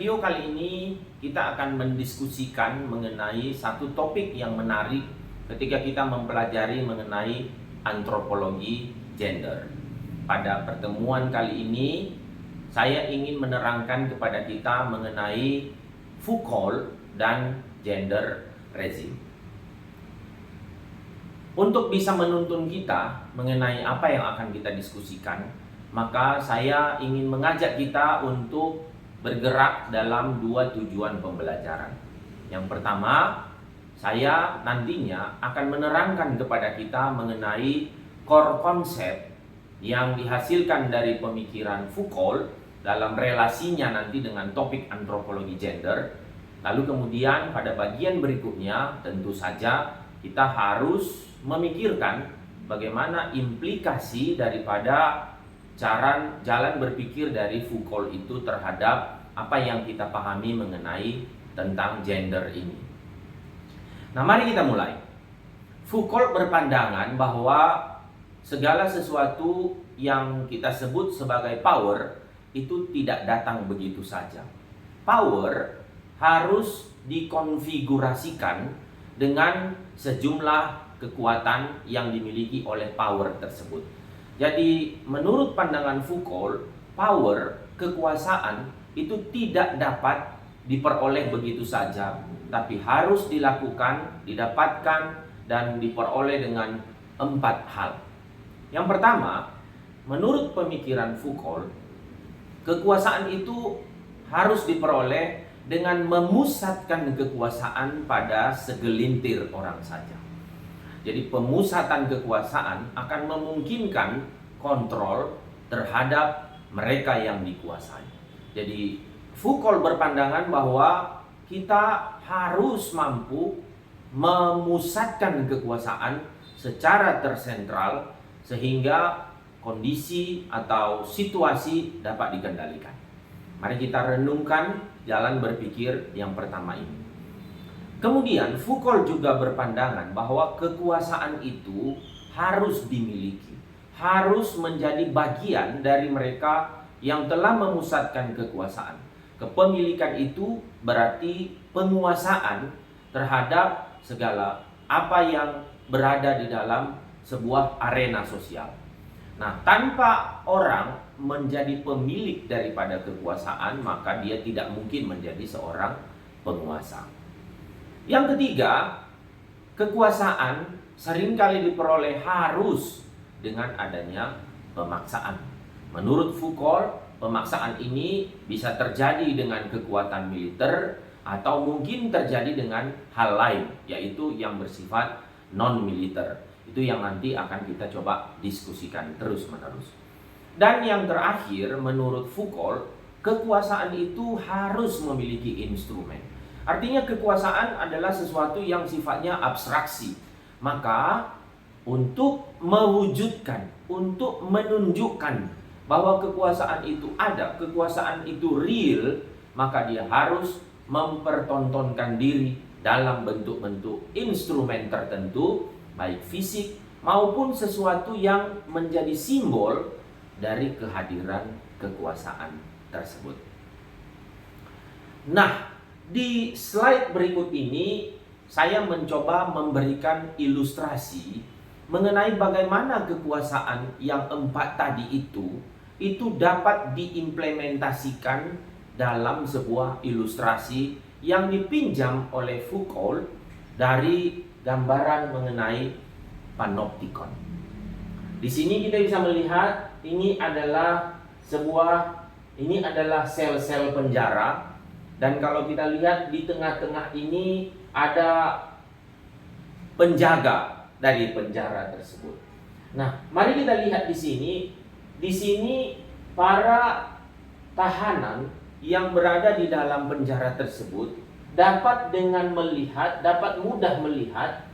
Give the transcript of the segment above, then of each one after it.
video kali ini kita akan mendiskusikan mengenai satu topik yang menarik ketika kita mempelajari mengenai antropologi gender. Pada pertemuan kali ini saya ingin menerangkan kepada kita mengenai Foucault dan gender regime. Untuk bisa menuntun kita mengenai apa yang akan kita diskusikan, maka saya ingin mengajak kita untuk bergerak dalam dua tujuan pembelajaran. Yang pertama, saya nantinya akan menerangkan kepada kita mengenai core konsep yang dihasilkan dari pemikiran Foucault dalam relasinya nanti dengan topik antropologi gender. Lalu kemudian pada bagian berikutnya tentu saja kita harus memikirkan bagaimana implikasi daripada jalan berpikir dari Foucault itu terhadap apa yang kita pahami mengenai tentang gender ini. Nah, mari kita mulai. Foucault berpandangan bahwa segala sesuatu yang kita sebut sebagai power itu tidak datang begitu saja. Power harus dikonfigurasikan dengan sejumlah kekuatan yang dimiliki oleh power tersebut. Jadi menurut pandangan Foucault, power, kekuasaan itu tidak dapat diperoleh begitu saja, tapi harus dilakukan, didapatkan, dan diperoleh dengan 4 hal. Yang pertama, menurut pemikiran Foucault, kekuasaan itu harus diperoleh dengan memusatkan kekuasaan pada segelintir orang saja. Jadi pemusatan kekuasaan akan memungkinkan kontrol terhadap mereka yang dikuasai. Jadi Foucault berpandangan bahwa kita harus mampu memusatkan kekuasaan secara tersentral sehingga kondisi atau situasi dapat dikendalikan. Mari kita renungkan jalan berpikir yang pertama ini. Kemudian Foucault juga berpandangan bahwa kekuasaan itu harus dimiliki, harus menjadi bagian dari mereka yang telah memusatkan kekuasaan. Kepemilikan itu berarti penguasaan terhadap segala apa yang berada di dalam sebuah arena sosial. Nah, tanpa orang menjadi pemilik daripada kekuasaan, maka dia tidak mungkin menjadi seorang penguasa. Yang ketiga, kekuasaan seringkali diperoleh harus dengan adanya pemaksaan. Menurut Foucault, pemaksaan ini bisa terjadi dengan kekuatan militer atau mungkin terjadi dengan hal lain, yaitu yang bersifat non-militer. Itu yang nanti akan kita coba diskusikan terus-menerus. Dan yang terakhir, menurut Foucault, kekuasaan itu harus memiliki instrumen. Artinya kekuasaan adalah sesuatu yang sifatnya abstraksi. Maka untuk mewujudkan, untuk menunjukkan bahwa kekuasaan itu ada, kekuasaan itu real, maka dia harus mempertontonkan diri dalam bentuk-bentuk instrumen tertentu, baik fisik maupun sesuatu yang menjadi simbol dari kehadiran kekuasaan tersebut. Nah, di slide berikut ini saya mencoba memberikan ilustrasi mengenai bagaimana kekuasaan yang 4 tadi itu dapat diimplementasikan dalam sebuah ilustrasi yang dipinjam oleh Foucault dari gambaran mengenai panoptikon. Di sini kita bisa melihat ini adalah sel-sel penjara. Dan kalau kita lihat di tengah-tengah ini ada penjaga dari penjara tersebut. Nah, mari kita lihat di sini. Di sini para tahanan yang berada di dalam penjara tersebut dapat mudah melihat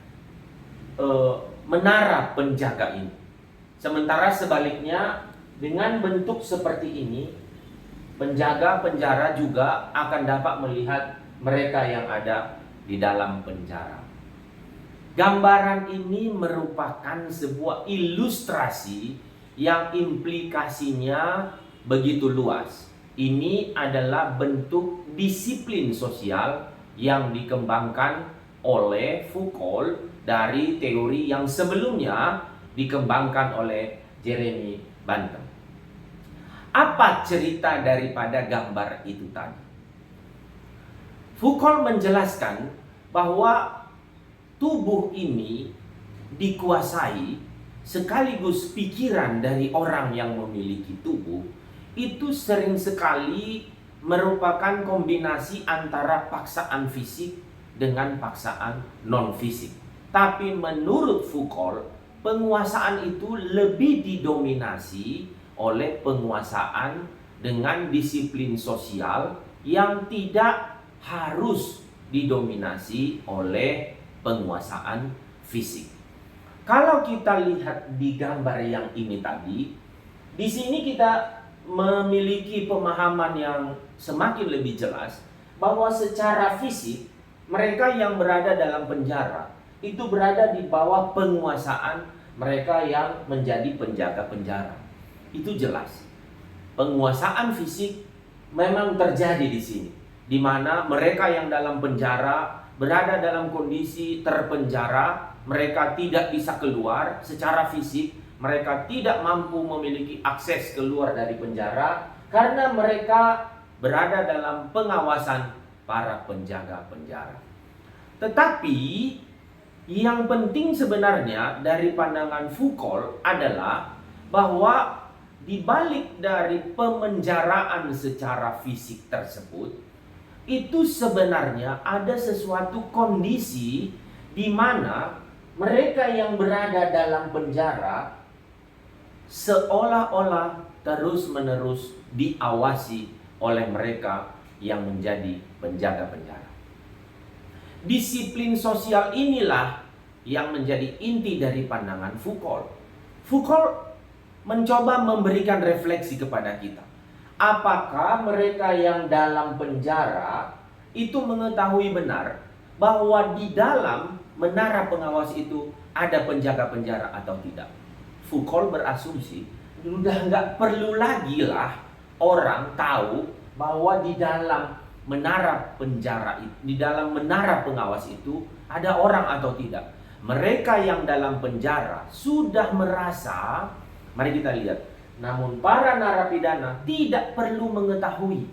menara penjaga ini. Sementara sebaliknya dengan bentuk seperti ini, penjaga penjara juga akan dapat melihat mereka yang ada di dalam penjara. Gambaran ini merupakan sebuah ilustrasi yang implikasinya begitu luas. Ini adalah bentuk disiplin sosial yang dikembangkan oleh Foucault dari teori yang sebelumnya dikembangkan oleh Jeremy Bentham. Apa cerita daripada gambar itu tadi? Foucault menjelaskan bahwa tubuh ini dikuasai, sekaligus pikiran dari orang yang memiliki tubuh itu sering sekali merupakan kombinasi antara paksaan fisik dengan paksaan non-fisik. Tapi menurut Foucault, penguasaan itu lebih didominasi oleh penguasaan dengan disiplin sosial yang tidak harus didominasi oleh penguasaan fisik. Kalau kita lihat di gambar yang ini tadi, di sini kita memiliki pemahaman yang semakin lebih jelas bahwa secara fisik mereka yang berada dalam penjara itu berada di bawah penguasaan mereka yang menjadi penjaga penjara. Itu jelas. Penguasaan fisik memang terjadi di sini, di mana mereka yang dalam penjara berada dalam kondisi terpenjara, mereka tidak bisa keluar secara fisik, mereka tidak mampu memiliki akses keluar dari penjara karena mereka berada dalam pengawasan para penjaga penjara. Tetapi yang penting sebenarnya dari pandangan Foucault adalah bahwa di balik dari pemenjaraan secara fisik tersebut, itu sebenarnya ada sesuatu kondisi di mana mereka yang berada dalam penjara seolah-olah terus-menerus diawasi oleh mereka yang menjadi penjaga penjara. Disiplin sosial inilah yang menjadi inti dari pandangan Foucault. Foucault mencoba memberikan refleksi kepada kita. Apakah mereka yang dalam penjara itu mengetahui benar bahwa di dalam menara pengawas itu ada penjaga penjara atau tidak? Foucault berasumsi sudah nggak perlu lagi lah orang tahu bahwa di dalam menara penjara itu, di dalam menara pengawas itu ada orang atau tidak. Mereka yang dalam penjara sudah merasa, mari kita lihat, namun para narapidana tidak perlu mengetahui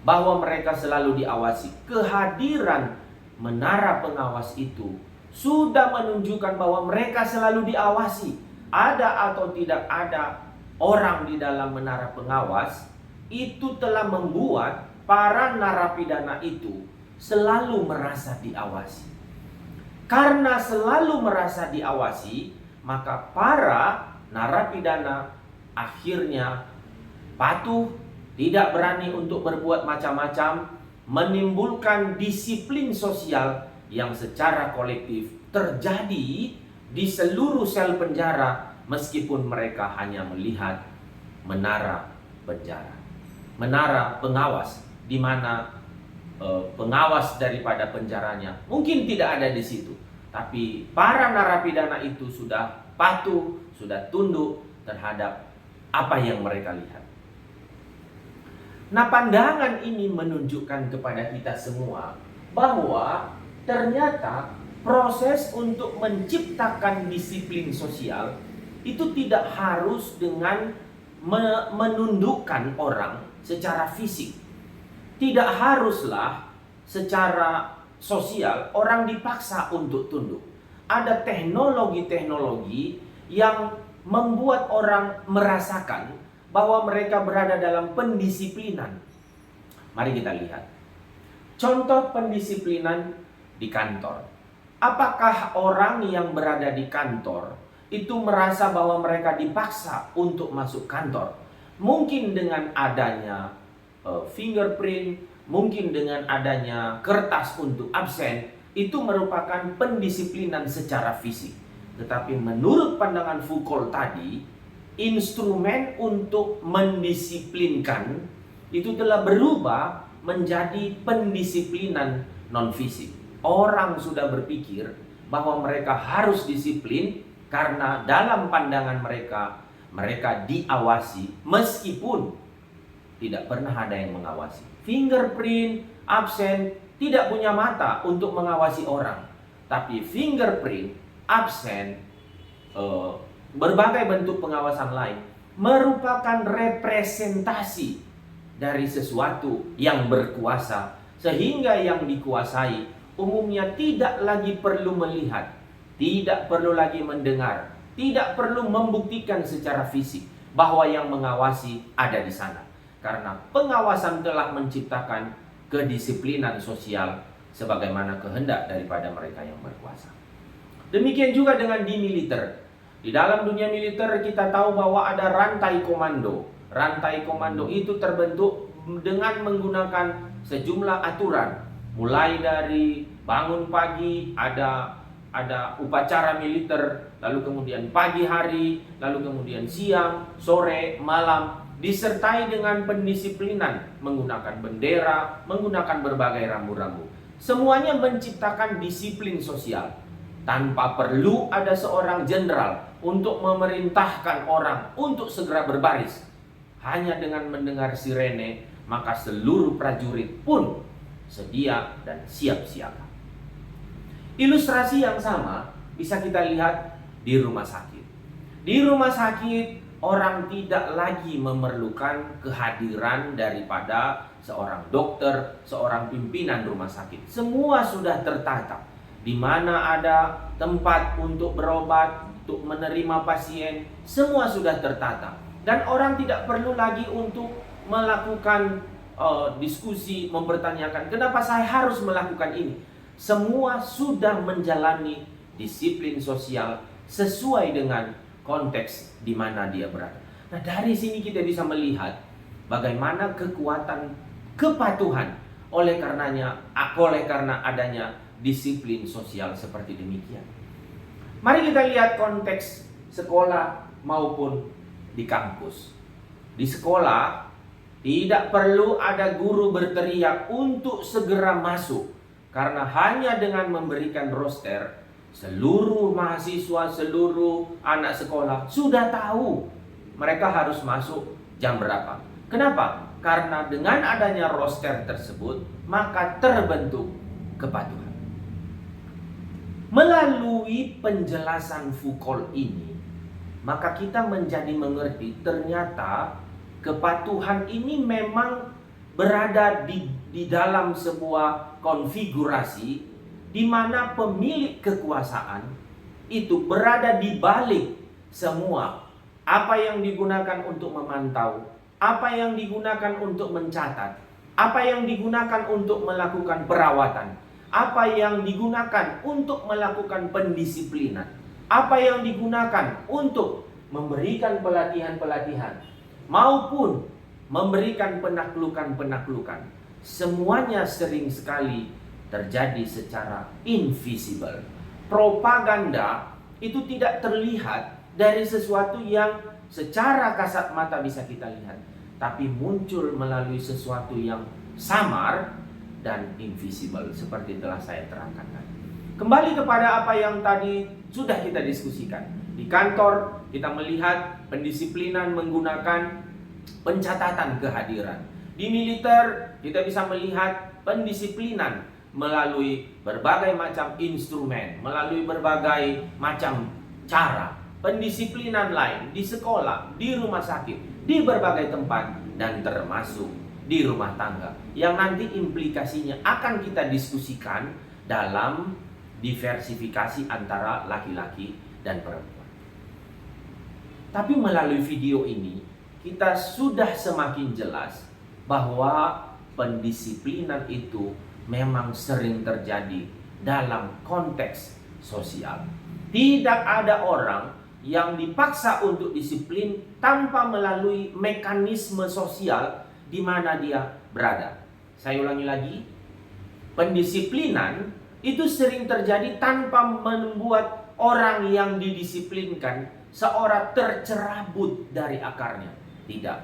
bahwa mereka selalu diawasi. Kehadiran menara pengawas itu sudah menunjukkan bahwa mereka selalu diawasi. Ada atau tidak ada orang di dalam menara pengawas, itu telah membuat para narapidana itu selalu merasa diawasi. Karena selalu merasa diawasi, maka para narapidana akhirnya patuh, tidak berani untuk berbuat macam-macam, menimbulkan disiplin sosial yang secara kolektif terjadi di seluruh sel penjara, meskipun mereka hanya melihat menara penjara, menara pengawas, di mana pengawas daripada penjaranya mungkin tidak ada di situ, tapi para narapidana itu sudah patuh, sudah tunduk terhadap apa yang mereka lihat. Nah, pandangan ini menunjukkan kepada kita semua bahwa ternyata proses untuk menciptakan disiplin sosial itu tidak harus dengan menundukkan orang secara fisik. Tidak haruslah secara sosial orang dipaksa untuk tunduk. Ada teknologi-teknologi yang membuat orang merasakan bahwa mereka berada dalam pendisiplinan. Mari kita lihat. Contoh pendisiplinan di kantor. Apakah orang yang berada di kantor itu merasa bahwa mereka dipaksa untuk masuk kantor? Mungkin dengan adanya fingerprint, mungkin dengan adanya kertas untuk absen, itu merupakan pendisiplinan secara fisik. Tetapi menurut pandangan Foucault tadi, instrumen untuk mendisiplinkan itu telah berubah menjadi pendisiplinan non-fisik. Orang sudah berpikir bahwa mereka harus disiplin karena dalam pandangan mereka, mereka diawasi meskipun tidak pernah ada yang mengawasi. Fingerprint absen, tidak punya mata untuk mengawasi orang. Tapi fingerprint absen, berbagai bentuk pengawasan lain merupakan representasi dari sesuatu yang berkuasa, sehingga yang dikuasai umumnya tidak lagi perlu melihat, tidak perlu lagi mendengar, tidak perlu membuktikan secara fisik bahwa yang mengawasi ada di sana. Karena pengawasan telah menciptakan kedisiplinan sosial sebagaimana kehendak daripada mereka yang berkuasa. Demikian juga dengan di militer. Di dalam dunia militer kita tahu bahwa ada rantai komando. Rantai komando itu terbentuk dengan menggunakan sejumlah aturan. Mulai dari bangun pagi, ada upacara militer, lalu kemudian pagi hari, lalu kemudian siang, sore, malam, disertai dengan pendisiplinan, menggunakan bendera, menggunakan berbagai rambu-rambu. Semuanya menciptakan disiplin sosial. Tanpa perlu ada seorang jenderal untuk memerintahkan orang untuk segera berbaris. Hanya dengan mendengar sirene, maka seluruh prajurit pun sedia dan siap siaga. Ilustrasi yang sama bisa kita lihat di rumah sakit. Di rumah sakit, orang tidak lagi memerlukan kehadiran daripada seorang dokter, seorang pimpinan rumah sakit. Semua sudah tertata. Di mana ada tempat untuk berobat, untuk menerima pasien, semua sudah tertata. Dan orang tidak perlu lagi untuk melakukan diskusi, mempertanyakan kenapa saya harus melakukan ini. Semua sudah menjalani disiplin sosial sesuai dengan konteks di mana dia berada. Nah, dari sini kita bisa melihat bagaimana kekuatan kepatuhan oleh karena adanya disiplin sosial seperti demikian. Mari kita lihat konteks sekolah maupun di kampus. Di sekolah tidak perlu ada guru berteriak untuk segera masuk, karena hanya dengan memberikan roster, seluruh mahasiswa, seluruh anak sekolah sudah tahu mereka harus masuk jam berapa. Kenapa? Karena dengan adanya roster tersebut, maka terbentuk kepatuhan. Melalui penjelasan Foucault ini, maka kita menjadi mengerti ternyata kepatuhan ini memang berada di dalam sebuah konfigurasi di mana pemilik kekuasaan itu berada di balik semua. Apa yang digunakan untuk memantau, apa yang digunakan untuk mencatat, apa yang digunakan untuk melakukan perawatan, apa yang digunakan untuk melakukan pendisiplinan, apa yang digunakan untuk memberikan pelatihan-pelatihan, maupun memberikan penaklukan-penaklukan. Semuanya sering sekali terjadi secara invisible. Propaganda itu tidak terlihat dari sesuatu yang secara kasat mata bisa kita lihat, tapi muncul melalui sesuatu yang samar dan invisible, seperti telah saya terangkan tadi. Kembali kepada apa yang tadi sudah kita diskusikan. Di kantor kita melihat pendisiplinan menggunakan pencatatan kehadiran. Di militer kita bisa melihat pendisiplinan melalui berbagai macam instrumen, melalui berbagai macam cara. Pendisiplinan lain di sekolah, di rumah sakit, di berbagai tempat, dan termasuk di rumah tangga, yang nanti implikasinya akan kita diskusikan dalam diversifikasi antara laki-laki dan perempuan. Tapi melalui video ini kita sudah semakin jelas bahwa pendisiplinan itu memang sering terjadi dalam konteks sosial. Tidak ada orang yang dipaksa untuk disiplin tanpa melalui mekanisme sosial di mana dia berada. Saya ulangi lagi, pendisiplinan itu sering terjadi tanpa membuat orang yang didisiplinkan seorang tercerabut dari akarnya. Tidak.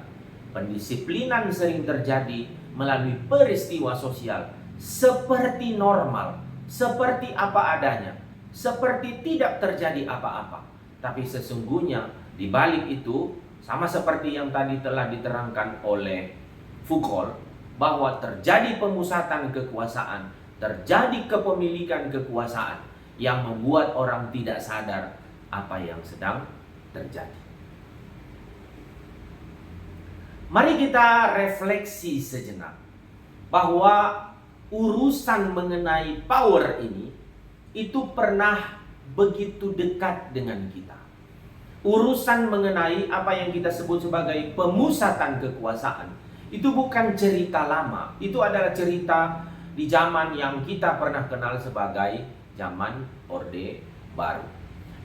Pendisiplinan sering terjadi melalui peristiwa sosial seperti normal, seperti apa adanya, seperti tidak terjadi apa-apa. Tapi sesungguhnya di balik itu, sama seperti yang tadi telah diterangkan oleh Foucault bahwa terjadi pemusatan kekuasaan, terjadi kepemilikan kekuasaan yang membuat orang tidak sadar apa yang sedang terjadi. Mari kita refleksi sejenak bahwa urusan mengenai power ini itu pernah begitu dekat dengan kita. Urusan mengenai apa yang kita sebut sebagai pemusatan kekuasaan itu bukan cerita lama. Itu adalah cerita di zaman yang kita pernah kenal sebagai zaman Orde Baru.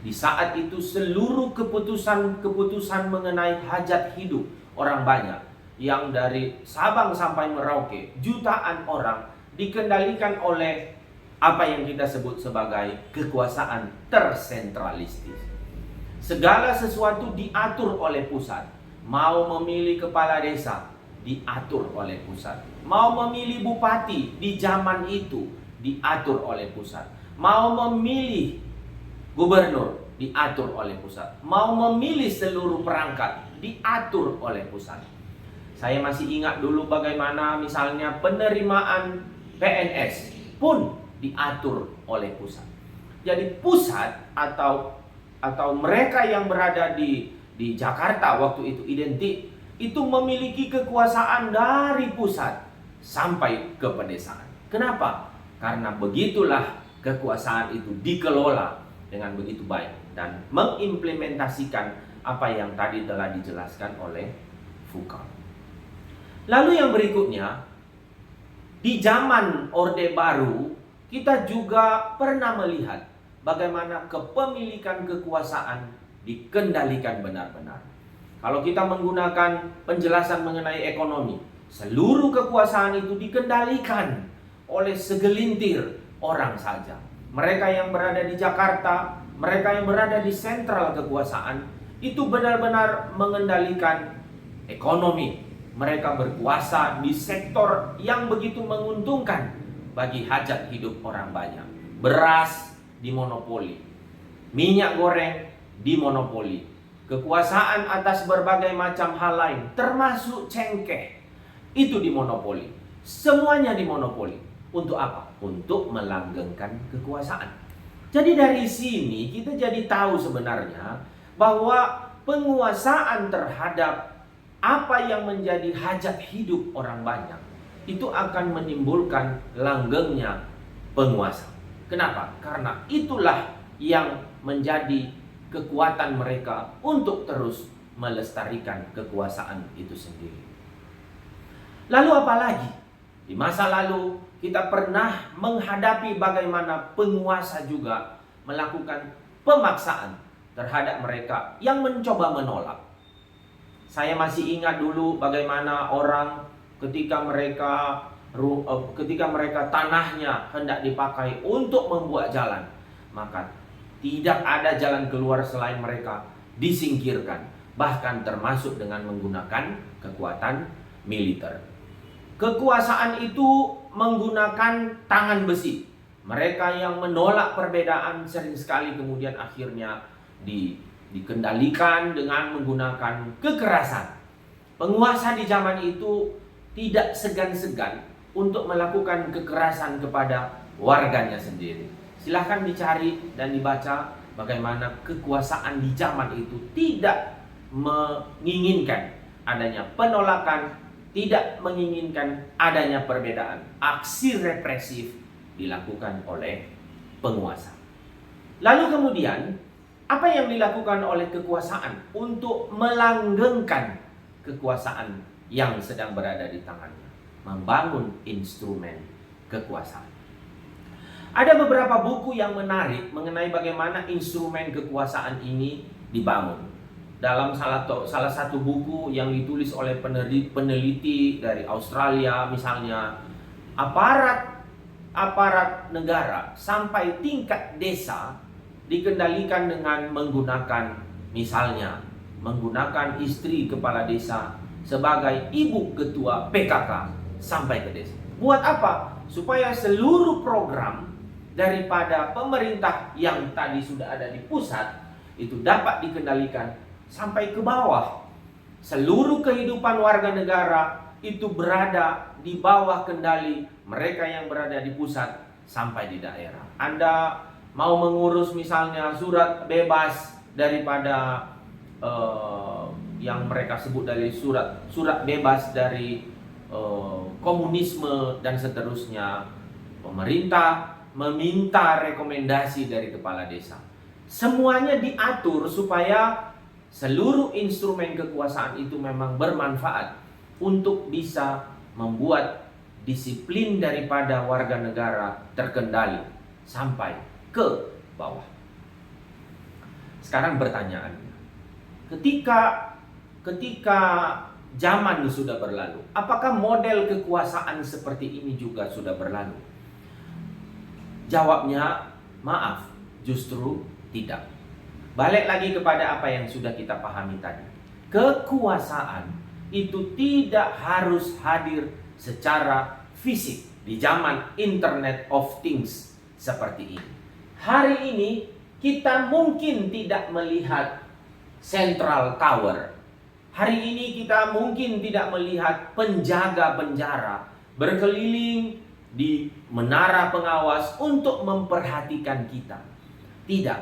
Di saat itu seluruh keputusan mengenai hajat hidup orang banyak, yang dari Sabang sampai Merauke, jutaan orang, dikendalikan oleh apa yang kita sebut sebagai kekuasaan tersentralistis. Segala sesuatu diatur oleh pusat. Mau memilih kepala desa, diatur oleh pusat. Mau memilih bupati di zaman itu, diatur oleh pusat. Mau memilih gubernur, diatur oleh pusat. Mau memilih seluruh perangkat, diatur oleh pusat. Saya masih ingat dulu bagaimana misalnya penerimaan PNS pun diatur oleh pusat. Jadi pusat atau mereka yang berada di Jakarta waktu itu identik itu memiliki kekuasaan dari pusat sampai ke pedesaan. Kenapa? Karena begitulah kekuasaan itu dikelola dengan begitu baik dan mengimplementasikan apa yang tadi telah dijelaskan oleh Foucault. Lalu yang berikutnya, di zaman Orde Baru, kita juga pernah melihat bagaimana kepemilikan kekuasaan dikendalikan benar-benar. Kalau kita menggunakan penjelasan mengenai ekonomi, seluruh kekuasaan itu dikendalikan oleh segelintir orang saja. Mereka yang berada di Jakarta, mereka yang berada di sentral kekuasaan, itu benar-benar mengendalikan ekonomi. Mereka berkuasa di sektor yang begitu menguntungkan bagi hajat hidup orang banyak. Beras dimonopoli, minyak goreng dimonopoli, kekuasaan atas berbagai macam hal lain, termasuk cengkeh, itu dimonopoli. Semuanya dimonopoli. Untuk apa? Untuk melanggengkan kekuasaan. Jadi dari sini kita jadi tahu sebenarnya bahwa penguasaan terhadap apa yang menjadi hajat hidup orang banyak itu akan menimbulkan langgengnya penguasa. Kenapa? Karena itulah yang menjadi kekuatan mereka untuk terus melestarikan kekuasaan itu sendiri. Lalu apa lagi? Di masa lalu kita pernah menghadapi bagaimana penguasa juga melakukan pemaksaan terhadap mereka yang mencoba menolak. Saya masih ingat dulu bagaimana orang ketika mereka tanahnya hendak dipakai untuk membuat jalan, maka tidak ada jalan keluar selain mereka disingkirkan, bahkan termasuk dengan menggunakan kekuatan militer. Kekuasaan itu menggunakan tangan besi. Mereka yang menolak perbedaan sering sekali kemudian akhirnya dikendalikan dengan menggunakan kekerasan. Penguasa di zaman itu tidak segan-segan untuk melakukan kekerasan kepada warganya sendiri. Silahkan dicari dan dibaca bagaimana kekuasaan di zaman itu tidak menginginkan adanya penolakan, tidak menginginkan adanya perbedaan. Aksi represif dilakukan oleh penguasa. Lalu kemudian apa yang dilakukan oleh kekuasaan untuk melanggengkan kekuasaan yang sedang berada di tangannya? Membangun instrumen kekuasaan. Ada beberapa buku yang menarik mengenai bagaimana instrumen kekuasaan ini dibangun. Dalam salah satu buku yang ditulis oleh peneliti dari Australia misalnya, aparat negara sampai tingkat desa dikendalikan dengan menggunakan istri kepala desa sebagai ibu ketua PKK sampai ke desa. Buat apa? Supaya seluruh program daripada pemerintah yang tadi sudah ada di pusat itu dapat dikendalikan sampai ke bawah. Seluruh kehidupan warga negara itu berada di bawah kendali mereka yang berada di pusat sampai di daerah. Anda mau mengurus misalnya surat bebas daripada yang mereka sebut dari surat bebas dari komunisme dan seterusnya, pemerintah meminta rekomendasi dari kepala desa. Semuanya diatur supaya seluruh instrumen kekuasaan itu memang bermanfaat untuk bisa membuat disiplin daripada warga negara terkendali sampai ke bawah. Sekarang pertanyaannya, ketika zaman sudah berlalu, apakah model kekuasaan seperti ini juga sudah berlalu? Jawabnya, maaf, justru tidak. Balik lagi kepada apa yang sudah kita pahami tadi. Kekuasaan itu tidak harus hadir secara fisik di zaman Internet of Things seperti ini. Hari ini kita mungkin tidak melihat Central Tower. Hari ini kita mungkin tidak melihat penjaga penjara berkeliling di menara pengawas untuk memperhatikan kita. Tidak,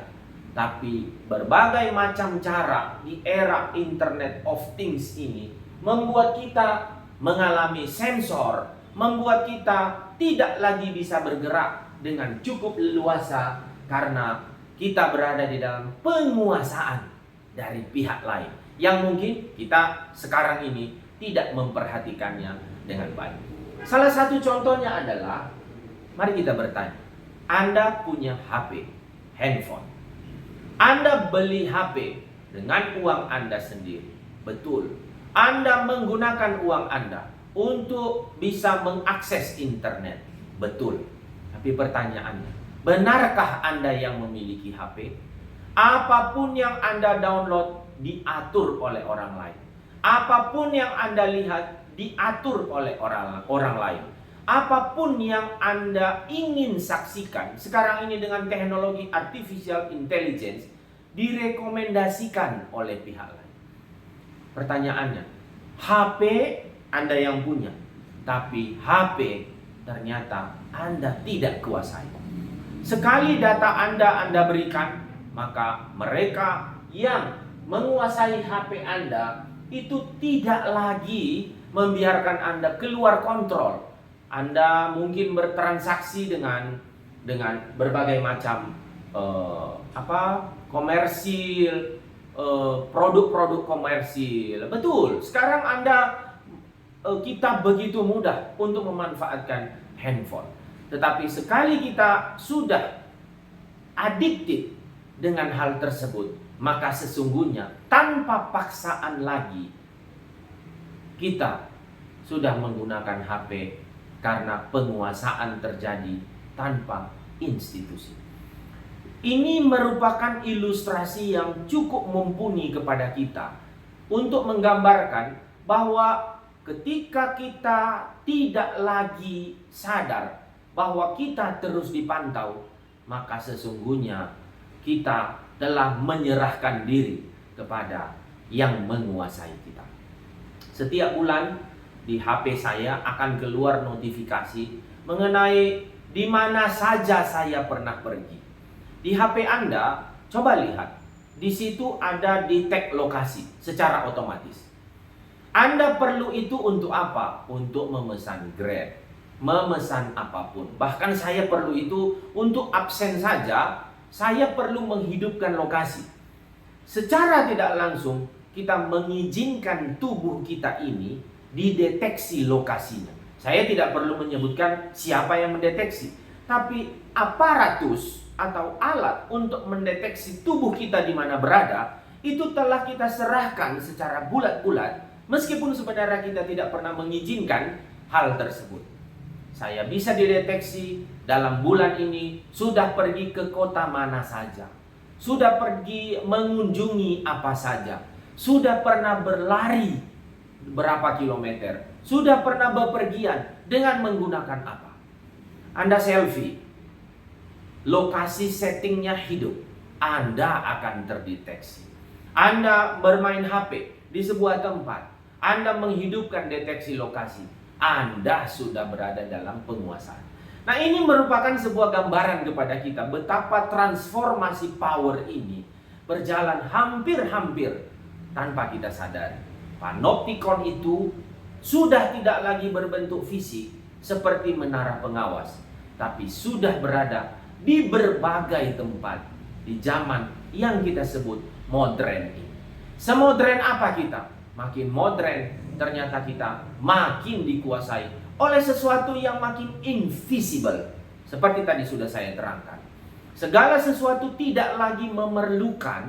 tapi berbagai macam cara di era Internet of Things ini membuat kita mengalami sensor, membuat kita tidak lagi bisa bergerak dengan cukup leluasa karena kita berada di dalam penguasaan dari pihak lain yang mungkin kita sekarang ini tidak memperhatikannya dengan baik. Salah satu contohnya adalah, mari kita bertanya, Anda punya HP, handphone. Anda beli HP dengan uang Anda sendiri. Betul. Anda menggunakan uang Anda untuk bisa mengakses internet. Betul. Tapi pertanyaannya, benarkah Anda yang memiliki HP? Apapun yang Anda download diatur oleh orang lain. Apapun yang Anda lihat diatur oleh orang lain. Apapun yang Anda ingin saksikan sekarang ini dengan teknologi artificial intelligence direkomendasikan oleh pihak lain. Pertanyaannya, HP Anda yang punya, tapi HP ternyata Anda tidak kuasai. Sekali data Anda berikan, maka mereka yang menguasai HP Anda itu tidak lagi membiarkan Anda keluar kontrol. Anda mungkin bertransaksi dengan berbagai macam komersil, produk-produk komersil. Betul. Sekarang kita begitu mudah untuk memanfaatkan handphone. Tetapi sekali kita sudah addicted dengan hal tersebut, maka sesungguhnya tanpa paksaan lagi kita sudah menggunakan HP karena penguasaan terjadi tanpa institusi. Ini merupakan ilustrasi yang cukup mumpuni kepada kita untuk menggambarkan bahwa ketika kita tidak lagi sadar bahwa kita terus dipantau, maka sesungguhnya kita telah menyerahkan diri kepada yang menguasai kita. Setiap bulan di HP saya akan keluar notifikasi mengenai di mana saja saya pernah pergi. Di HP Anda, coba lihat, di situ ada detect lokasi secara otomatis. Anda perlu itu untuk apa? Untuk memesan Grab, memesan apapun. Bahkan saya perlu itu untuk absen saja, saya perlu menghidupkan lokasi. Secara tidak langsung, kita mengizinkan tubuh kita ini dideteksi lokasinya. Saya tidak perlu menyebutkan siapa yang mendeteksi, tapi aparatus atau alat untuk mendeteksi tubuh kita di mana berada itu telah kita serahkan secara bulat-bulat, meskipun sebenarnya kita tidak pernah mengizinkan hal tersebut. Saya bisa dideteksi dalam bulan ini sudah pergi ke kota mana saja, sudah pergi mengunjungi apa saja, sudah pernah berlari berapa kilometer, sudah pernah bepergian dengan menggunakan apa. Anda selfie, lokasi settingnya hidup, Anda akan terdeteksi. Anda bermain HP di sebuah tempat, Anda menghidupkan deteksi lokasi, Anda sudah berada dalam penguasaan. Nah, ini merupakan sebuah gambaran kepada kita betapa transformasi power ini berjalan hampir-hampir tanpa kita sadari. Panoptikon itu sudah tidak lagi berbentuk fisik seperti menara pengawas, tapi sudah berada di berbagai tempat di zaman yang kita sebut modern ini. Semodern apa kita? Makin modern, ternyata kita makin dikuasai oleh sesuatu yang makin invisible. Seperti tadi sudah saya terangkan, segala sesuatu tidak lagi memerlukan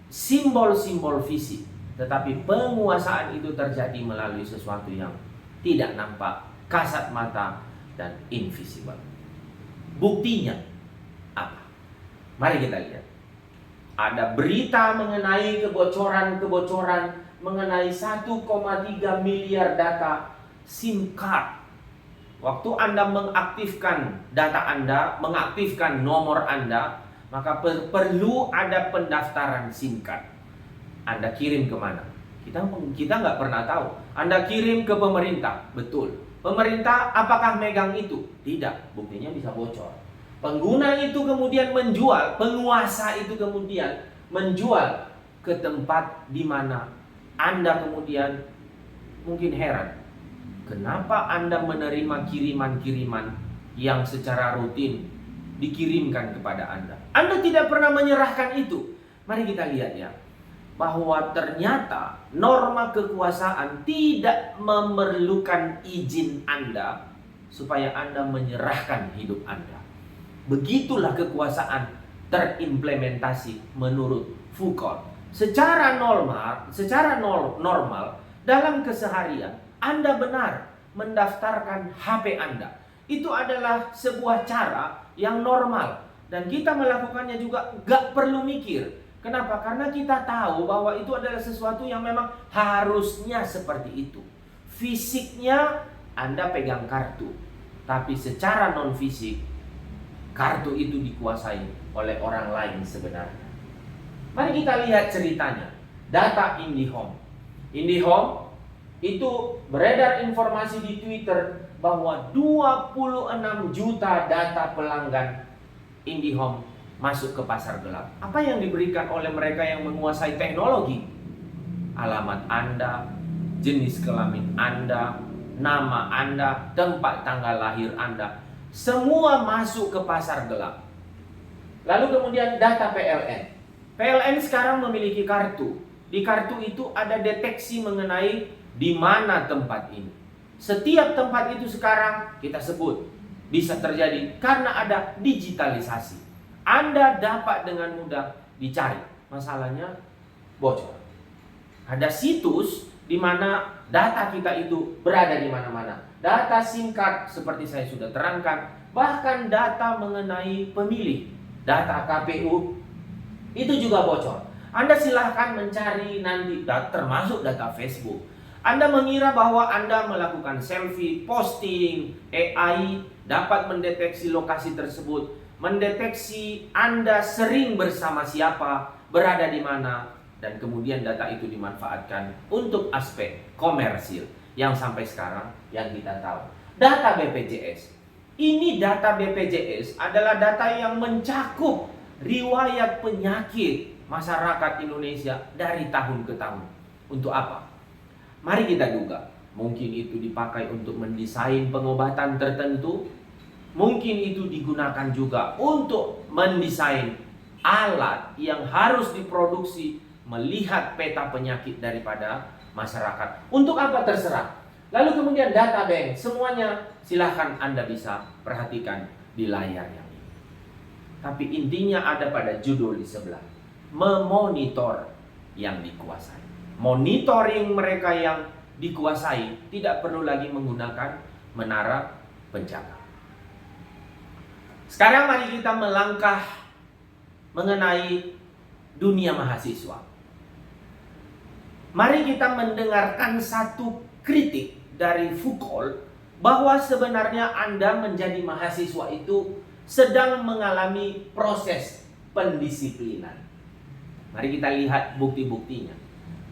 simbol-simbol fisik, tetapi penguasaan itu terjadi melalui sesuatu yang tidak nampak, kasat mata, dan invisible. Buktinya apa? Mari kita lihat. Ada berita mengenai kebocoran mengenai 1,3 miliar data SIM card. Waktu Anda mengaktifkan data Anda, mengaktifkan nomor Anda, maka perlu ada pendaftaran SIM card. Anda kirim kemana? Kita nggak pernah tahu. Anda kirim ke pemerintah, betul. Pemerintah apakah megang itu? Tidak, buktinya bisa bocor. Pengguna itu kemudian menjual, penguasa itu kemudian menjual ke tempat di mana Anda kemudian mungkin heran. Kenapa Anda menerima kiriman-kiriman yang secara rutin dikirimkan kepada Anda? Anda tidak pernah menyerahkan itu. Mari kita lihat ya, bahwa ternyata norma kekuasaan tidak memerlukan izin Anda supaya Anda menyerahkan hidup Anda. Begitulah kekuasaan terimplementasi menurut Foucault. Secara normal dalam keseharian Anda benar mendaftarkan HP Anda. Itu adalah sebuah cara yang normal dan kita melakukannya juga gak perlu mikir. Kenapa? Karena kita tahu bahwa itu adalah sesuatu yang memang harusnya seperti itu. Fisiknya Anda pegang kartu, tapi secara non fisik kartu itu dikuasai oleh orang lain sebenarnya. Mari kita lihat ceritanya. Data IndiHome. IndiHome itu beredar informasi di Twitter bahwa 26 juta data pelanggan IndiHome masuk ke pasar gelap. Apa yang diberikan oleh mereka yang menguasai teknologi? Alamat Anda, jenis kelamin Anda, nama Anda, tempat tanggal lahir Anda, semua masuk ke pasar gelap. Lalu kemudian data PLN. PLN sekarang memiliki kartu. Di kartu itu ada deteksi mengenai di mana tempat ini. Setiap tempat itu sekarang kita sebut bisa terjadi karena ada digitalisasi. Anda dapat dengan mudah dicari. Masalahnya bocor. Ada situs di mana data kita itu berada di mana-mana. Data SIM card seperti saya sudah terangkan, bahkan data mengenai pemilih, data KPU itu juga bocor. Anda silahkan mencari nanti, termasuk data Facebook. Anda mengira bahwa Anda melakukan selfie, posting, AI dapat mendeteksi lokasi tersebut, mendeteksi Anda sering bersama siapa, berada di mana, dan kemudian data itu dimanfaatkan untuk aspek komersil yang sampai sekarang yang kita tahu. Data BPJS. Ini data BPJS adalah data yang mencakup riwayat penyakit masyarakat Indonesia dari tahun ke tahun. Untuk apa? Mari kita duga. Mungkin itu dipakai untuk mendesain pengobatan tertentu. Mungkin itu digunakan juga untuk mendesain alat yang harus diproduksi melihat peta penyakit daripada masyarakat. Untuk apa terserah. Lalu kemudian data bank. Semuanya silahkan Anda bisa perhatikan di layar yang ini. Tapi intinya ada pada judul di sebelah. Memonitor yang dikuasai. Monitoring mereka yang dikuasai tidak perlu lagi menggunakan menara penjaga. Sekarang mari kita melangkah mengenai dunia mahasiswa. Mari kita mendengarkan satu kritik dari Foucault bahwa sebenarnya Anda menjadi mahasiswa itu sedang mengalami proses pendisiplinan. Mari kita lihat bukti-buktinya.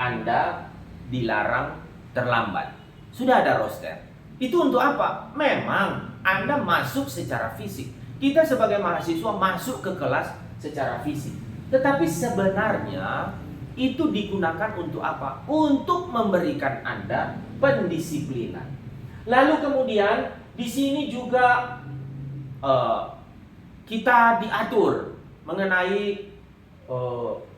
Anda dilarang terlambat. Sudah ada roster. Itu untuk apa? Memang Anda masuk secara fisik. Kita sebagai mahasiswa masuk ke kelas secara fisik. Tetapi sebenarnya itu digunakan untuk apa? Untuk memberikan Anda pendisiplinan. Lalu kemudian di sini juga kita diatur mengenai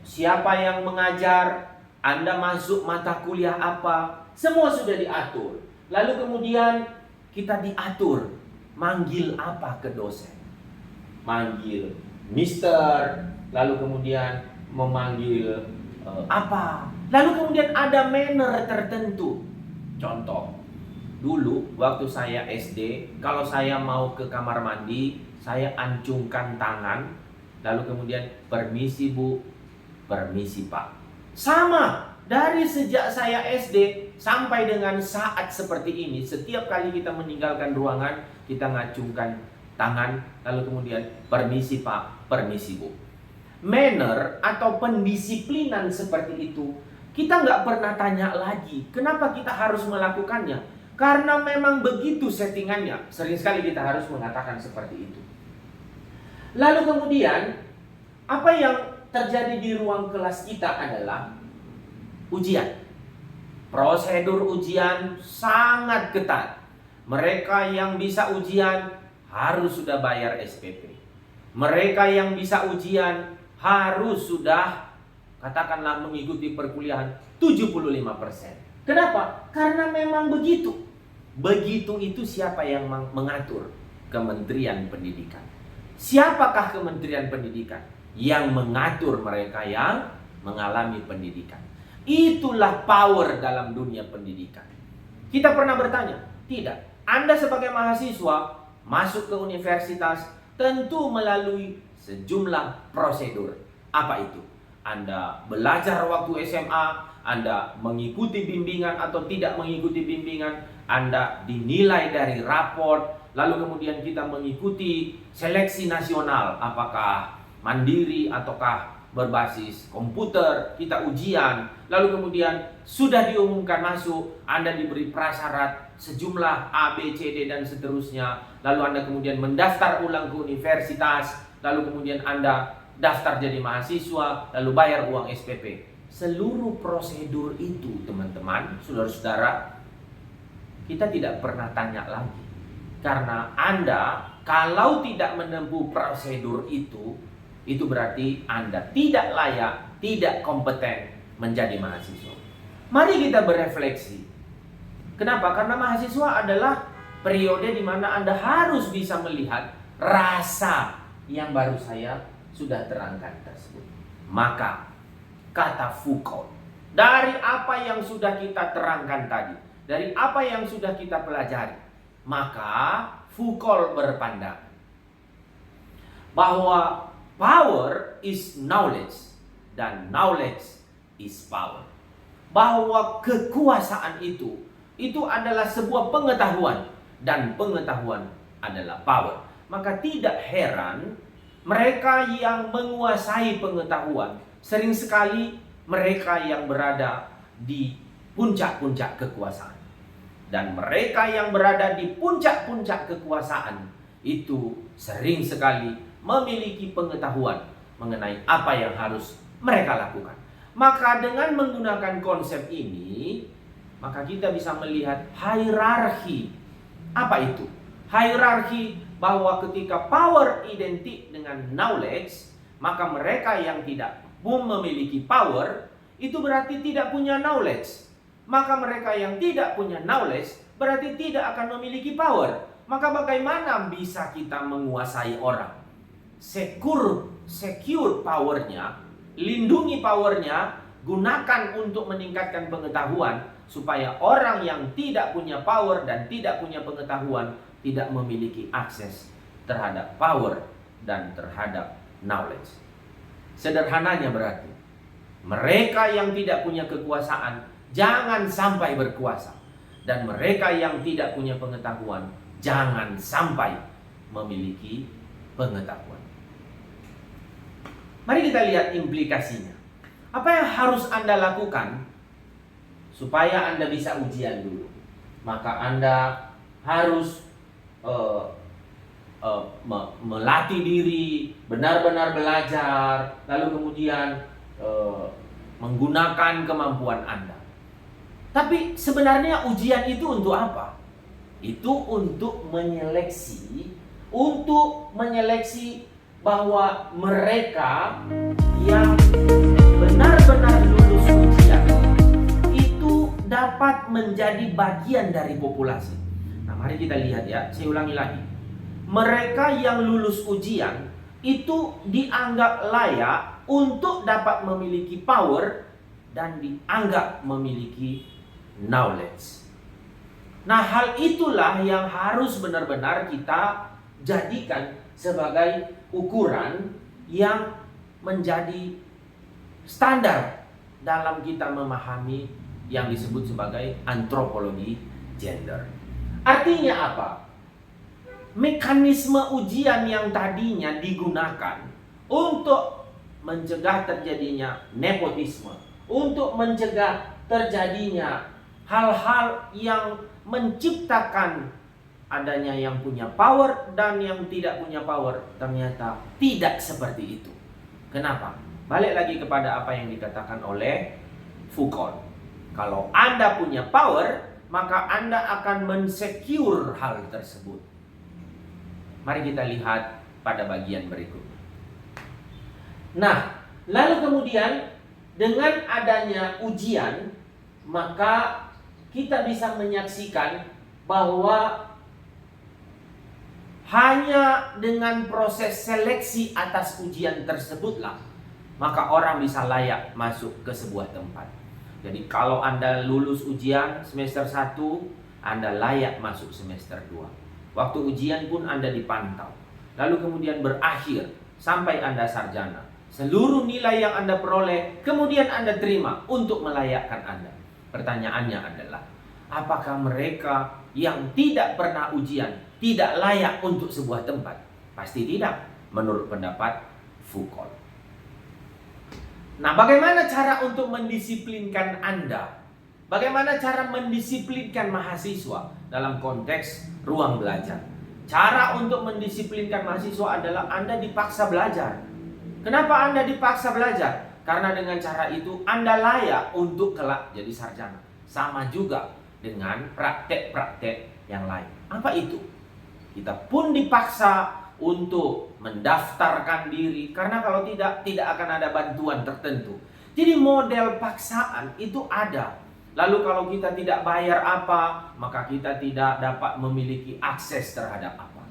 siapa yang mengajar, Anda masuk mata kuliah apa, semua sudah diatur. Lalu kemudian kita diatur manggil apa ke dosen. Manggil Mister, lalu kemudian memanggil apa. Lalu kemudian ada manner tertentu. Contoh, dulu waktu saya SD, kalau saya mau ke kamar mandi, saya ancungkan tangan, lalu kemudian permisi Bu, permisi Pak. Sama, dari sejak saya SD sampai dengan saat seperti ini, setiap kali kita meninggalkan ruangan, kita ngacungkan tangan, lalu kemudian permisi Pak, permisi Bu. Manner atau pendisiplinan seperti itu, kita nggak pernah tanya lagi, kenapa kita harus melakukannya? Karena memang begitu settingannya. Sering sekali kita harus mengatakan seperti itu. Lalu kemudian, apa yang terjadi di ruang kelas kita adalah ujian. Prosedur ujian sangat ketat. Mereka yang bisa ujian harus sudah bayar SPP. Mereka yang bisa ujian harus sudah katakanlah mengikuti perkuliahan 75%. Kenapa? Karena memang begitu. Begitu itu siapa yang mengatur? Kementerian Pendidikan. Siapakah Kementerian Pendidikan? Yang mengatur mereka yang mengalami pendidikan. Itulah power dalam dunia pendidikan. Kita pernah bertanya? Tidak. Anda sebagai mahasiswa masuk ke universitas tentu melalui sejumlah prosedur. Apa itu? Anda belajar waktu SMA, Anda mengikuti bimbingan atau tidak mengikuti bimbingan, Anda dinilai dari raport, lalu kemudian kita mengikuti seleksi nasional, apakah mandiri ataukah berbasis komputer, kita ujian, lalu kemudian sudah diumumkan masuk, Anda diberi prasyarat sejumlah A, B, C, D dan seterusnya, lalu Anda kemudian mendaftar ulang ke universitas, lalu kemudian Anda daftar jadi mahasiswa, lalu bayar uang SPP. Seluruh prosedur itu, teman-teman, saudara-saudara, kita tidak pernah tanya lagi. Karena Anda kalau tidak menempuh prosedur itu berarti Anda tidak layak, tidak kompeten menjadi mahasiswa. Mari kita berefleksi. Kenapa? Karena mahasiswa adalah periode di mana Anda harus bisa melihat rasa yang baru saya sudah terangkan tersebut. Maka kata Foucault, dari apa yang sudah kita terangkan tadi, dari apa yang sudah kita pelajari, maka Foucault berpandangan bahwa power is knowledge dan knowledge is power. Bahwa kekuasaan itu adalah sebuah pengetahuan dan pengetahuan adalah power. Maka tidak heran mereka yang menguasai pengetahuan sering sekali mereka yang berada di puncak-puncak kekuasaan. Dan mereka yang berada di puncak-puncak kekuasaan itu sering sekali memiliki pengetahuan mengenai apa yang harus mereka lakukan. Maka dengan menggunakan konsep ini, maka kita bisa melihat hierarki. Apa itu? Hierarki bahwa ketika power identik dengan knowledge, maka mereka yang tidak memiliki power itu berarti tidak punya knowledge. Maka mereka yang tidak punya knowledge berarti tidak akan memiliki power. Maka bagaimana bisa kita menguasai orang? Secure powernya, lindungi powernya, gunakan untuk meningkatkan pengetahuan supaya orang yang tidak punya power dan tidak punya pengetahuan tidak memiliki akses terhadap power dan terhadap knowledge. Sederhananya berarti mereka yang tidak punya kekuasaan jangan sampai berkuasa, dan mereka yang tidak punya pengetahuan jangan sampai memiliki pengetahuan. Mari kita lihat implikasinya. Apa yang harus Anda lakukan supaya Anda bisa ujian dulu, maka Anda harus melatih diri, benar-benar belajar, lalu kemudian menggunakan kemampuan Anda. Tapi sebenarnya ujian itu untuk apa? Itu untuk menyeleksi bahwa mereka yang benar-benar lulus ujian itu dapat menjadi bagian dari populasi. Nah, mari kita lihat ya, saya ulangi lagi. Mereka yang lulus ujian itu dianggap layak untuk dapat memiliki power dan dianggap memiliki knowledge. Nah, hal itulah yang harus benar-benar kita jadikan sebagai ukuran yang menjadi standar dalam kita memahami yang disebut sebagai antropologi gender. Artinya apa? Mekanisme ujian yang tadinya digunakan untuk mencegah terjadinya nepotisme, untuk mencegah terjadinya hal-hal yang menciptakan adanya yang punya power dan yang tidak punya power, ternyata tidak seperti itu. Kenapa? Balik lagi kepada apa yang dikatakan oleh Foucault. Kalau Anda punya power, maka Anda akan mensecure hal tersebut. Mari kita lihat pada bagian berikutnya. Nah, lalu kemudian dengan adanya ujian, maka kita bisa menyaksikan bahwa hanya dengan proses seleksi atas ujian tersebutlah maka orang bisa layak masuk ke sebuah tempat. Jadi kalau Anda lulus ujian semester 1, Anda layak masuk semester 2. Waktu ujian pun Anda dipantau. Lalu kemudian berakhir sampai Anda sarjana. Seluruh nilai yang Anda peroleh kemudian Anda terima untuk melayakkan Anda. Pertanyaannya adalah, apakah mereka yang tidak pernah ujian tidak layak untuk sebuah tempat? Pasti tidak, menurut pendapat Foucault. Nah, bagaimana cara untuk mendisiplinkan Anda? Bagaimana cara mendisiplinkan mahasiswa dalam konteks ruang belajar? Cara untuk mendisiplinkan mahasiswa adalah Anda dipaksa belajar. Kenapa Anda dipaksa belajar? Karena dengan cara itu Anda layak untuk kelak jadi sarjana. Sama juga dengan praktek-praktek yang lain. Apa itu? Kita pun dipaksa untuk mendaftarkan diri, karena kalau tidak akan ada bantuan tertentu. Jadi model paksaan itu ada. Lalu kalau kita tidak bayar apa, maka kita tidak dapat memiliki akses terhadap apa.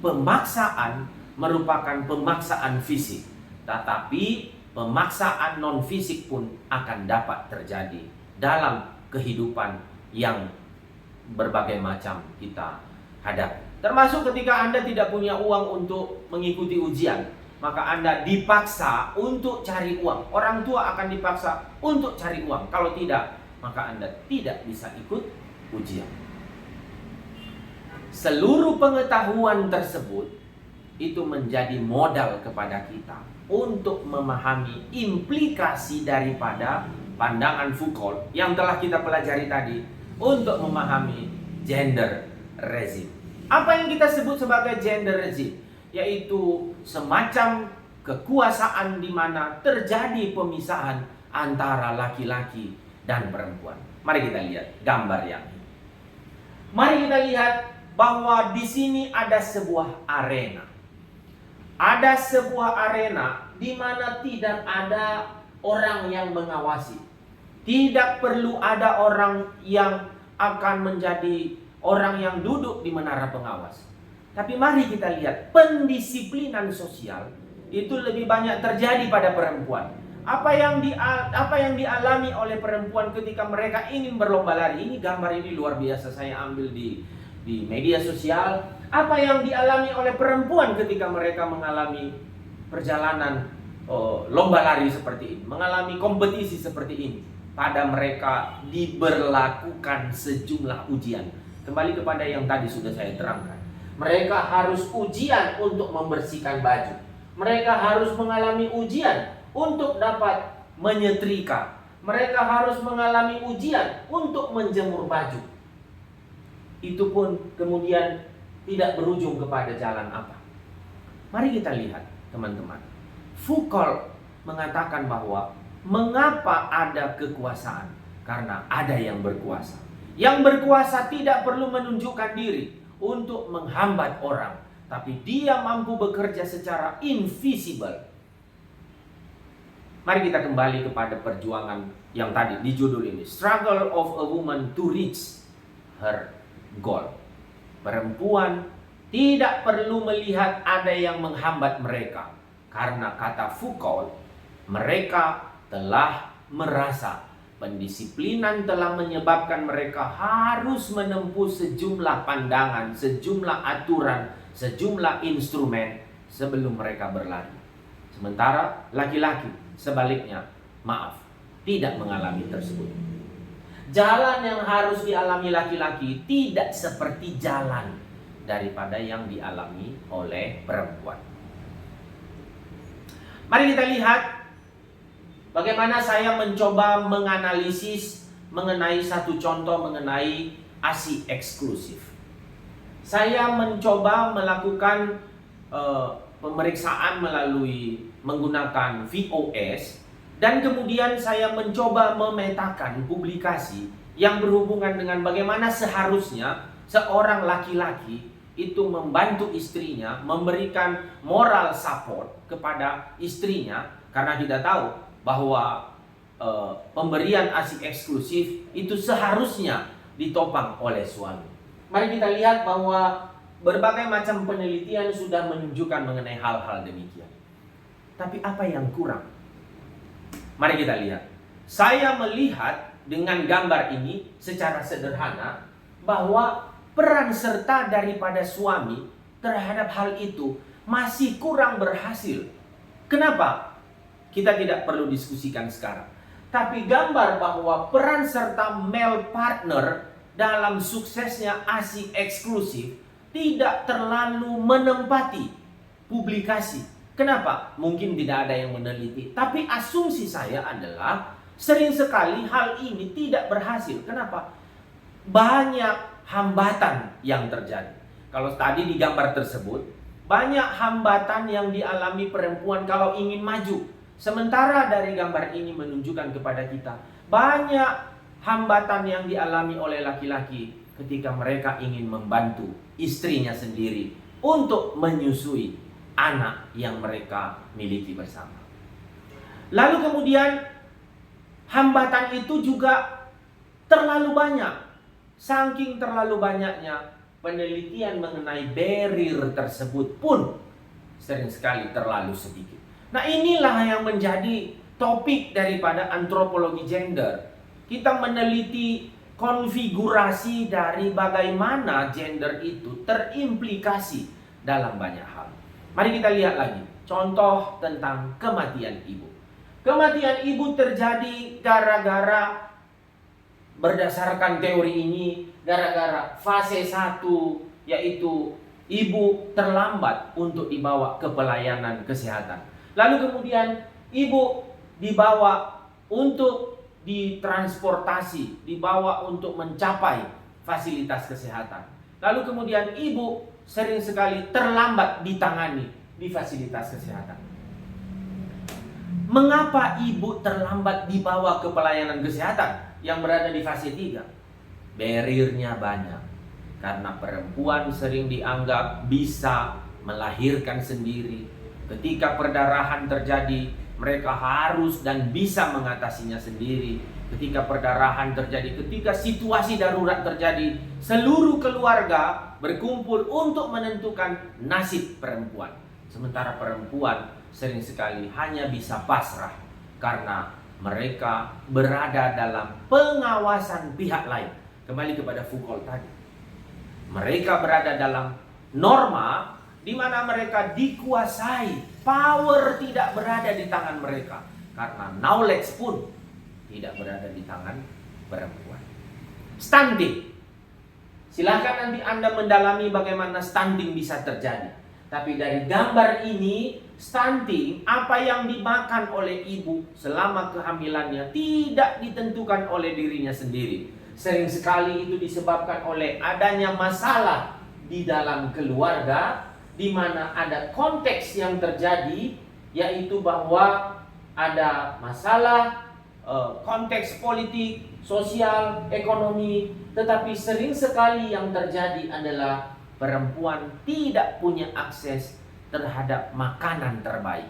Pemaksaan merupakan pemaksaan fisik, tetapi pemaksaan non fisik pun akan dapat terjadi dalam kehidupan yang berbagai macam kita hadapi. Termasuk ketika Anda tidak punya uang untuk mengikuti ujian, maka Anda dipaksa untuk cari uang. Orang tua akan dipaksa untuk cari uang. Kalau tidak, maka Anda tidak bisa ikut ujian. Seluruh pengetahuan tersebut itu menjadi modal kepada kita untuk memahami implikasi daripada pandangan Foucault yang telah kita pelajari tadi untuk memahami gender regime. Apa yang kita sebut sebagai gender regime? Yaitu semacam kekuasaan di mana terjadi pemisahan antara laki-laki dan perempuan. Mari kita lihat gambar yang ini. Mari kita lihat bahwa di sini ada sebuah arena. Ada sebuah arena di mana tidak ada orang yang mengawasi. Tidak perlu ada orang yang akan menjadi orang yang duduk di menara pengawas. Tapi mari kita lihat, pendisiplinan sosial itu lebih banyak terjadi pada perempuan. Apa yang dialami oleh perempuan ketika mereka ingin berlomba lari. Ini gambar ini luar biasa, saya ambil di media sosial. Apa yang dialami oleh perempuan ketika mereka mengalami perjalanan lomba lari seperti ini, mengalami kompetisi seperti ini. Pada mereka diberlakukan sejumlah ujian. Kembali kepada yang tadi sudah saya terangkan. Mereka harus ujian untuk membersihkan baju. Mereka harus mengalami ujian untuk dapat menyetrika. Mereka harus mengalami ujian untuk menjemur baju. Itu pun kemudian tidak berujung kepada jalan apa. Mari kita lihat, teman-teman. Foucault mengatakan bahwa mengapa ada kekuasaan? Karena ada yang berkuasa. Yang berkuasa tidak perlu menunjukkan diri untuk menghambat orang, tapi dia mampu bekerja secara invisible. Mari kita kembali kepada perjuangan yang tadi di judul ini, Struggle of a Woman to Reach Her Goal. Perempuan tidak perlu melihat ada yang menghambat mereka, karena kata Foucault, mereka telah merasa pendisiplinan telah menyebabkan mereka harus menempuh sejumlah pandangan, sejumlah aturan, sejumlah instrumen sebelum mereka berlari. Sementara laki-laki sebaliknya, tidak mengalami tersebut. Jalan yang harus dialami laki-laki tidak seperti jalan daripada yang dialami oleh perempuan. Mari kita lihat bagaimana saya mencoba menganalisis mengenai satu contoh mengenai ASI eksklusif. Saya mencoba melakukan pemeriksaan melalui menggunakan VOS, dan kemudian saya mencoba memetakan publikasi yang berhubungan dengan bagaimana seharusnya seorang laki-laki itu membantu istrinya, memberikan moral support kepada istrinya, karena kita tahu bahwa pemberian ASI eksklusif itu seharusnya ditopang oleh suami. Mari kita lihat bahwa berbagai macam penelitian sudah menunjukkan mengenai hal-hal demikian. Tapi apa yang kurang? Mari kita lihat. Saya melihat dengan gambar ini secara sederhana bahwa peran serta daripada suami terhadap hal itu masih kurang berhasil. Kenapa? Kita tidak perlu diskusikan sekarang. Tapi gambar bahwa peran serta male partner dalam suksesnya ASI eksklusif tidak terlalu menempati publikasi. Kenapa? Mungkin tidak ada yang meneliti. Tapi asumsi saya adalah sering sekali hal ini tidak berhasil. Kenapa? Banyak hambatan yang terjadi. Kalau tadi di gambar tersebut, banyak hambatan yang dialami perempuan kalau ingin maju. Sementara dari gambar ini menunjukkan kepada kita, banyak hambatan yang dialami oleh laki-laki ketika mereka ingin membantu istrinya sendiri untuk menyusui anak yang mereka miliki bersama. Lalu kemudian hambatan itu juga terlalu banyak. Saking terlalu banyaknya, penelitian mengenai barrier tersebut pun sering sekali terlalu sedikit. Nah, inilah yang menjadi topik daripada antropologi gender. Kita meneliti konfigurasi dari bagaimana gender itu terimplikasi dalam banyak hal. Mari kita lihat lagi contoh tentang kematian ibu. Kematian ibu terjadi gara-gara, berdasarkan teori ini, gara-gara fase 1, yaitu ibu terlambat untuk dibawa ke pelayanan kesehatan. Lalu kemudian ibu dibawa untuk ditransportasi, dibawa untuk mencapai fasilitas kesehatan. Lalu kemudian ibu sering sekali terlambat ditangani di fasilitas kesehatan. Mengapa ibu terlambat dibawa ke pelayanan kesehatan yang berada di fase 3? Barriernya banyak. Karena perempuan sering dianggap bisa melahirkan sendiri. Ketika perdarahan terjadi, mereka harus dan bisa mengatasinya sendiri. Ketika perdarahan terjadi, ketika situasi darurat terjadi, seluruh keluarga berkumpul untuk menentukan nasib perempuan. Sementara perempuan sering sekali hanya bisa pasrah karena mereka berada dalam pengawasan pihak lain. Kembali kepada Foucault tadi. Mereka berada dalam norma di mana mereka dikuasai. Power tidak berada di tangan mereka karena knowledge pun tidak berada di tangan perempuan. Stunting. Silahkan nanti Anda mendalami bagaimana stunting bisa terjadi. Tapi dari gambar ini stunting, apa yang dimakan oleh ibu selama kehamilannya tidak ditentukan oleh dirinya sendiri. Sering sekali itu disebabkan oleh adanya masalah di dalam keluarga, di mana ada konteks yang terjadi, yaitu bahwa ada masalah konteks politik, sosial, ekonomi, tetapi sering sekali yang terjadi adalah perempuan tidak punya akses terhadap makanan terbaik.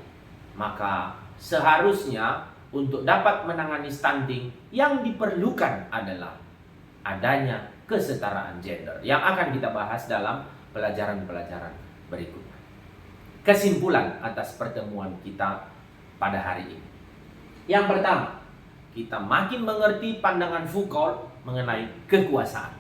Maka seharusnya untuk dapat menangani stunting, yang diperlukan adalah adanya kesetaraan gender, yang akan kita bahas dalam pelajaran-pelajaran berikutnya. Kesimpulan atas pertemuan kita pada hari ini. Yang pertama, kita makin mengerti pandangan Foucault mengenai kekuasaan,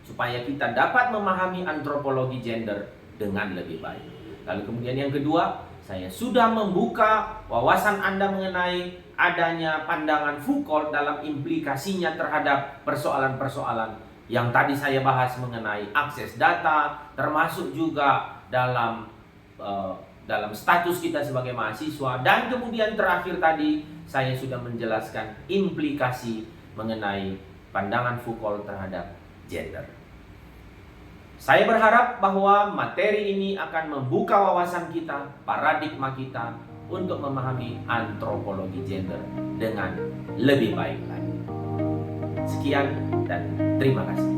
supaya kita dapat memahami antropologi gender dengan lebih baik. Lalu kemudian yang kedua, saya sudah membuka wawasan Anda mengenai adanya pandangan Foucault dalam implikasinya terhadap persoalan-persoalan yang tadi saya bahas mengenai akses data, termasuk juga dalam status kita sebagai mahasiswa. Dan kemudian terakhir tadi saya sudah menjelaskan implikasi mengenai pandangan Foucault terhadap gender. Saya berharap bahwa materi ini akan membuka wawasan kita, paradigma kita untuk memahami antropologi gender dengan lebih baik lagi. Sekian dan terima kasih.